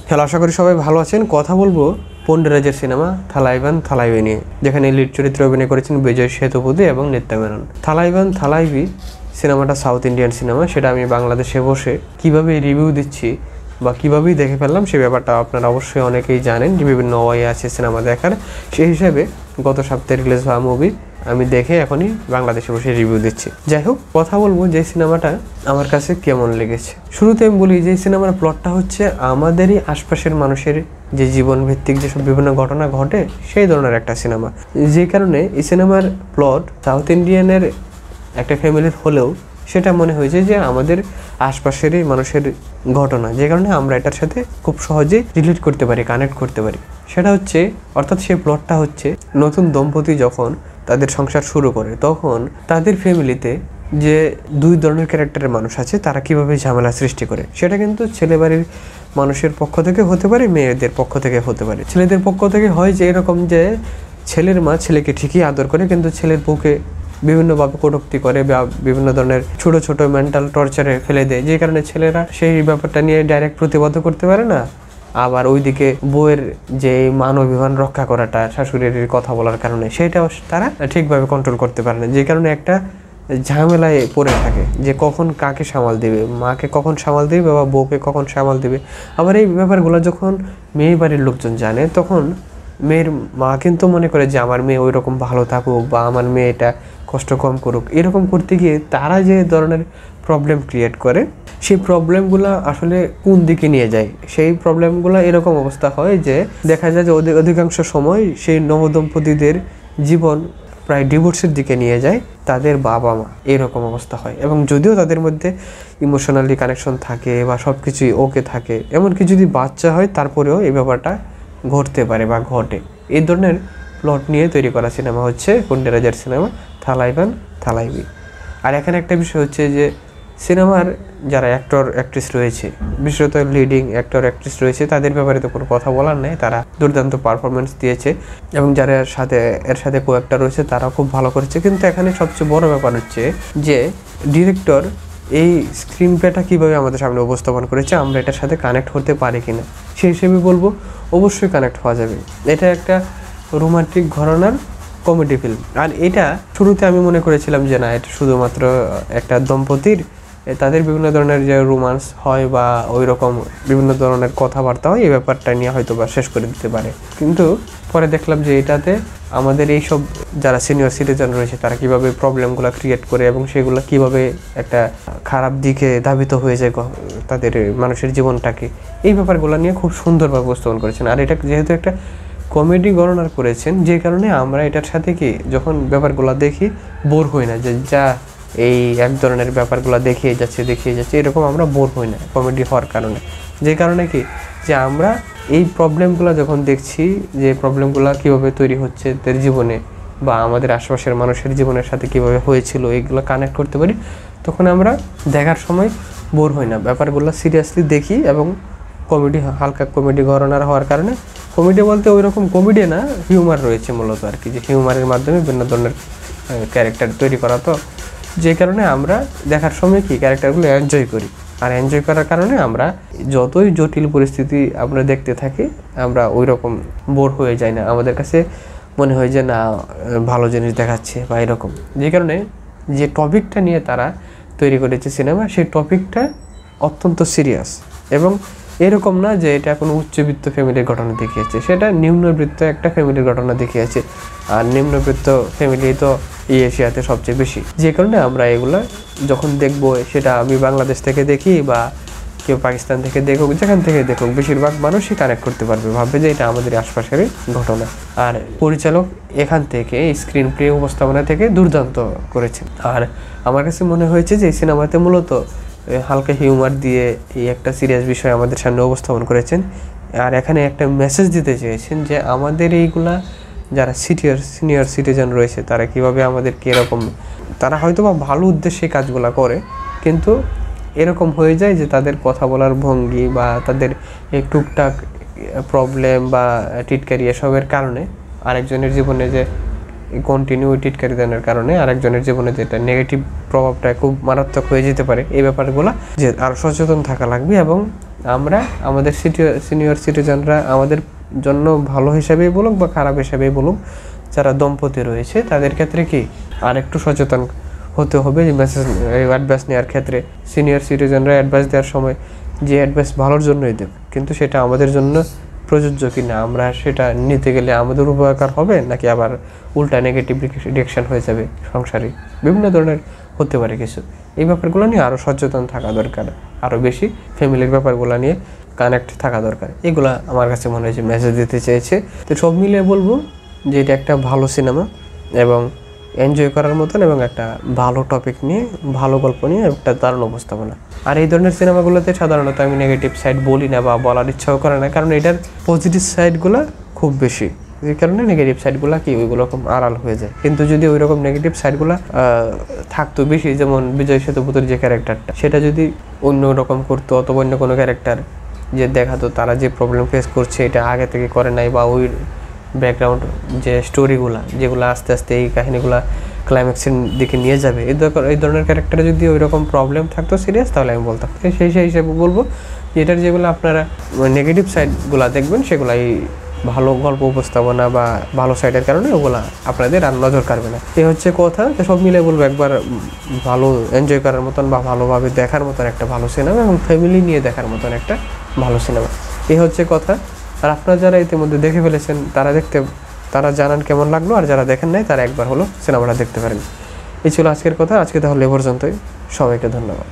Hello, আশা করি সবাই ভালো আছেন। কথা বলবো পন্ডিরাজের সিনেমা থালাইভান থালাইভি নিয়ে, যেখানে লিড চরিত্রে অভিনয় করেছেন বিজয় সেতুপতি এবং নিত্যা মেনন। থালাইভান থালাইভি সিনেমাটা সাউথ ইন্ডিয়ান সিনেমা, সেটা আমি বাংলাদেশে বসে কিভাবে রিভিউ দিচ্ছি বা কীভাবেই দেখে ফেললাম সে ব্যাপারটা আপনারা অবশ্যই অনেকেই জানেন যে বিভিন্ন ওয়ে আছে সিনেমা দেখার। সেই হিসাবে গত সপ্তাহে রিলিজ হওয়া মুভি আমি দেখে এখনই বাংলাদেশে বসে রিভিউ দিচ্ছি। যাই হোক, কথা বলবো যে সিনেমাটা আমার কাছে কেমন লেগেছে। শুরুতে আমি বলি যে সিনেমার প্লটটা হচ্ছে আমাদেরই আশপাশের মানুষের যে জীবন ভিত্তিক যেসব বিভিন্ন ঘটনা ঘটে সেই ধরনের একটা সিনেমা। যে কারণে এই সিনেমার প্লট সাউথ ইন্ডিয়ানের একটা ফ্যামিলির হলেও সেটা মনে হয়েছে যে আমাদের আশপাশেরই মানুষের ঘটনা, যে কারণে আমরা এটার সাথে খুব সহজেই রিলেট করতে পারি, কানেক্ট করতে পারি। সেটা হচ্ছে অর্থাৎ সেই প্লটটা হচ্ছে নতুন দম্পতি যখন তাদের সংসার শুরু করে তখন তাদের ফ্যামিলিতে যে দুই ধরনের ক্যারেক্টারের মানুষ আছে তারা কিভাবে ঝামেলা সৃষ্টি করে। সেটা কিন্তু ছেলে বাড়ির মানুষের পক্ষ থেকে হতে পারে, মেয়েদের পক্ষ থেকে হতে পারে। ছেলেদের পক্ষ থেকে হয় যে এরকম যে ছেলের মা ছেলেকে ঠিকই আদর করে কিন্তু ছেলের বউকে বিভিন্নভাবে কটূক্তি করে বা বিভিন্ন ধরনের ছোট ছোট মেন্টাল টর্চারে ফেলে দেয়, যে কারণে ছেলেরা সেই ব্যাপারটা নিয়ে ডাইরেক্ট প্রতিবাদ করতে পারে না। আবার ওইদিকে বউয়ের যে মান অভিমান রক্ষা করাটা শাশুড়ির কথা বলার কারণে সেটাও তারা ঠিকভাবে কন্ট্রোল করতে পারে না, যে কারণে একটা ঝামেলায় পড়ে থাকে যে কখন কাকে সামাল দেবে, মাকে কখন সামাল দেবে বা বউকে কখন সামাল দেবে। আবার এই ব্যাপারগুলো যখন মেয়ে বাড়ির লোকজন জানে তখন মেয়ের মা কিন্তু মনে করে যে আমার মেয়ে ওই রকম ভালো থাকুক বা আমার মেয়ে এটা কষ্ট কম করুক। এরকম করতে গিয়ে তারা যে ধরনের প্রবলেম ক্রিয়েট করে সেই প্রবলেমগুলো আসলে কোন দিকে নিয়ে যায়, সেই প্রবলেমগুলো এরকম অবস্থা হয় যে দেখা যায় যে অধিকাংশ সময় সেই নবদম্পতিদের জীবন প্রায় ডিভোর্সের দিকে নিয়ে যায় তাদের বাবা মা, এরকম অবস্থা হয়। এবং যদিও তাদের মধ্যে ইমোশনালি কানেকশন থাকে বা সব কিছুই ওকে থাকে, এমনকি যদি বাচ্চা হয় তারপরেও এই ব্যাপারটা ঘটতে পারে বা ঘটে। এই ধরনের প্লট নিয়ে তৈরি করা সিনেমা হচ্ছে পন্ডিরাজের সিনেমা থালাইভান থালাইভি। আর এখানে একটা বিষয় হচ্ছে যে সিনেমার যারা অ্যাক্টর অ্যাক্ট্রেস রয়েছে, বিশেষত লিডিং অ্যাক্টর অ্যাক্ট্রেস রয়েছে, তাদের ব্যাপারে তো কোনো কথা বলার নেই, তারা দুর্দান্ত পারফরমেন্স দিয়েছে এবং যারা এর সাথে কো অ্যাক্টর রয়েছে তারাও খুব ভালো করেছে। কিন্তু এখানে সবচেয়ে বড় ব্যাপার হচ্ছে যে ডিরেক্টর এই স্ক্রিন প্লেটা কীভাবে আমাদের সামনে উপস্থাপন করেছে, আমরা এটার সাথে কানেক্ট হতে পারি কিনা। সেই হিসেবে বলবো অবশ্যই কানেক্ট হওয়া যাবে। এটা একটা রোমান্টিক ঘরানার কমেডি ফিল্ম। আর এটা শুরুতে আমি মনে করেছিলাম যে না, এটা শুধুমাত্র একটা দম্পতির তাদের বিভিন্ন ধরনের যে রোমান্স হয় বা ওই রকম বিভিন্ন ধরনের কথাবার্তা হয়, এই ব্যাপারটা নিয়ে হয়তো বা শেষ করে দিতে পারে। কিন্তু পরে দেখলাম যে এটাতে আমাদের এই সব যারা সিনিয়র সিটিজেন রয়েছে তারা কীভাবে প্রবলেমগুলো ক্রিয়েট করে এবং সেগুলো কীভাবে একটা খারাপ দিকে ধাবিত হয়ে যায় তাদের মানুষের জীবনটাকে, এই ব্যাপারগুলো নিয়ে খুব সুন্দরভাবে উপস্থাপন করেছেন। আর এটা যেহেতু একটা কমেডি গণনার করেছেন, যে কারণে আমরা এটার সাথে কি যখন ব্যাপারগুলো দেখি বোর হই না, যে যা এই এক ধরনের ব্যাপারগুলো দেখিয়ে যাচ্ছে এরকম আমরা বোর হই না কমেডি হওয়ার কারণে। যে কারণে কি যে আমরা এই প্রবলেমগুলো যখন দেখছি, যে প্রবলেমগুলো কীভাবে তৈরি হচ্ছে তাদের জীবনে বা আমাদের আশেপাশের মানুষের জীবনের সাথে কীভাবে হয়েছিল, এইগুলো কানেক্ট করতে পারি, তখন আমরা দেখার সময় বোর হই না, ব্যাপারগুলো সিরিয়াসলি দেখি। এবং কমেডি, হালকা কমেডি ঘরানার হওয়ার কারণে, কমেডি বলতে ওই রকম কমেডি না, হিউমার রয়েছে মূলত আর কি, যে হিউমারের মাধ্যমে বিভিন্ন ধরনের ক্যারেক্টার তৈরি করা, তো যে কারণে আমরা দেখার সময় কি ক্যারেক্টারগুলো এনজয় করি। আর এনজয় করার কারণে আমরা যতই জটিল পরিস্থিতি আমরা দেখতে থাকি আমরা ওই রকম বোর হয়ে যাই না, আমাদের কাছে মনে হয় যে না ভালো জিনিস দেখাচ্ছে বা এরকম। যে কারণে যে টপিকটা নিয়ে তারা তৈরি করেছে সিনেমা, সেই টপিকটা অত্যন্ত সিরিয়াস এবং এরকম না যে এটা কোনো উচ্চবিত্ত ফ্যামিলির ঘটনা দেখিয়েছে, সেটা নিম্নবিত্ত একটা ফ্যামিলির ঘটনা দেখিয়েছে। আর নিম্নবিত্ত ফ্যামিলি তো এই এশিয়াতে সবচেয়ে বেশি, যে কারণে আমরা এগুলো যখন দেখবো, সেটা আমি বাংলাদেশ থেকে দেখি বা কেউ পাকিস্তান থেকে দেখুক, যেখান থেকে দেখুক, বেশিরভাগ মানুষই কানেক্ট করতে পারবে, ভাববে যে এটা আমাদের আশপাশেরই ঘটনা। আর পরিচালক এখান থেকে স্ক্রিন প্লে উপস্থাপনা থেকে দুর্দান্ত করেছেন। আর আমার কাছে মনে হয়েছে যে এই সিনেমাতে মূলত হালকা হিউমার দিয়ে এই একটা সিরিয়াস বিষয় আমাদের সামনে উপস্থাপন করেছেন। আর এখানে একটা মেসেজ দিতে চেয়েছেন যে আমাদের এইগুলা যারা সিনিয়র সিটিজেন রয়েছে তারা কীভাবে আমাদেরকে এরকম, তারা হয়তো বা ভালো উদ্দেশ্যে কাজগুলো করে, কিন্তু এরকম হয়ে যায় যে তাদের কথা বলার ভঙ্গি বা তাদের এই টুকটাক প্রবলেম বা টিটকারি এসবের কারণে আরেকজনের জীবনে যে কন্টিনিউ টিটকারি দেওয়ার কারণে আরেকজনের জীবনে যেটা নেগেটিভ প্রভাবটা খুব মারাত্মক হয়ে যেতে পারে। এই ব্যাপারগুলো যে আরও সচেতন থাকা লাগবে এবং আমরা আমাদের সিনিয়র সিটিজেনরা আমাদের জন্য ভালো হিসাবেই বলুক বা খারাপ হিসাবেই বলুক, যারা দম্পতি রয়েছে তাদের ক্ষেত্রে কি আর একটু সচেতন হতে হবে যে অ্যাডভাইস নেওয়ার ক্ষেত্রে। সিনিয়র সিটিজেনরা অ্যাডভাইস দেওয়ার সময় যে অ্যাডভাইস ভালোর জন্যই দেবে, কিন্তু সেটা আমাদের জন্য প্রযোজ্য কি না, আমরা সেটা নিতে গেলে আমাদের উপকার হবে নাকি আবার উল্টা নেগেটিভ রিঅ্যাকশন হয়ে যাবে সংসারে, বিভিন্ন ধরনের হতে পারে কিছু। এই ব্যাপারগুলো নিয়ে আরও সচেতন থাকা দরকার, আরও বেশি ফ্যামিলির ব্যাপারগুলো নিয়ে কানেক্ট থাকা দরকার। এগুলা আমার কাছে মনে হয় যে মেসেজ দিতে চেয়েছে। তো সব মিলিয়ে বলবো যে এটা একটা ভালো সিনেমা এবং এনজয় করার মতন, এবং একটা ভালো টপিক নিয়ে, ভালো গল্প নিয়ে একটা দারুণ উপস্থাপনা। আর এই ধরনের সিনেমাগুলোতে সাধারণত আমি নেগেটিভ সাইড বলি না বা বলার ইচ্ছাও করে না, কারণ এটার পজিটিভ সাইডগুলো খুব বেশি, যে কারণে নেগেটিভ সাইডগুলো কি ওইগুলো খুব আড়াল হয়ে যায়। কিন্তু যদি ওই রকম নেগেটিভ সাইডগুলো থাকতো বেশি, যেমন বিজয় সেতুপতির যে ক্যারেক্টারটা, সেটা যদি অন্য রকম করতো অথবা অন্য কোনো ক্যারেক্টার যে দেখাতো তারা যে প্রবলেম ফেস করছে এটা আগে থেকে করে নাই, বা ওই ব্যাকগ্রাউন্ড যে স্টোরিগুলো যেগুলো আস্তে আস্তে এই কাহিনীগুলো ক্লাইম্যাক্সের দিকে নিয়ে যাবে, এই ধরনের ক্যারেক্টারে যদি ওই রকম প্রবলেম থাকতো সিরিয়াস, তাহলে আমি বলতাম। সেই হিসেবে বলবো যে এটার যেগুলো আপনারা নেগেটিভ সাইডগুলো দেখবেন সেগুলাই ভালো গল্প উপস্থাপনা বা ভালো সাইডের কারণে ওগুলা আপনাদের আর নজর কাড়বে না। এই হচ্ছে কথা। সব মিলে বলবো একবার ভালো এনজয় করার মতন বা ভালোভাবে দেখার মতন একটা ভালো সিনেমা, এবং ফ্যামিলি নিয়ে দেখার মতন একটা ভালো সিনেমা। এই হচ্ছে কথা। আর আপনারা যারা ইতিমধ্যে দেখে ফেলেছেন তারা জানান কেমন লাগলো, আর যারা দেখেন নাই তারা একবার হলো সিনেমাটা দেখতে পারেন। এই ছিল আজকের কথা। আজকে তাহলে এ পর্যন্তই। সবাইকে ধন্যবাদ।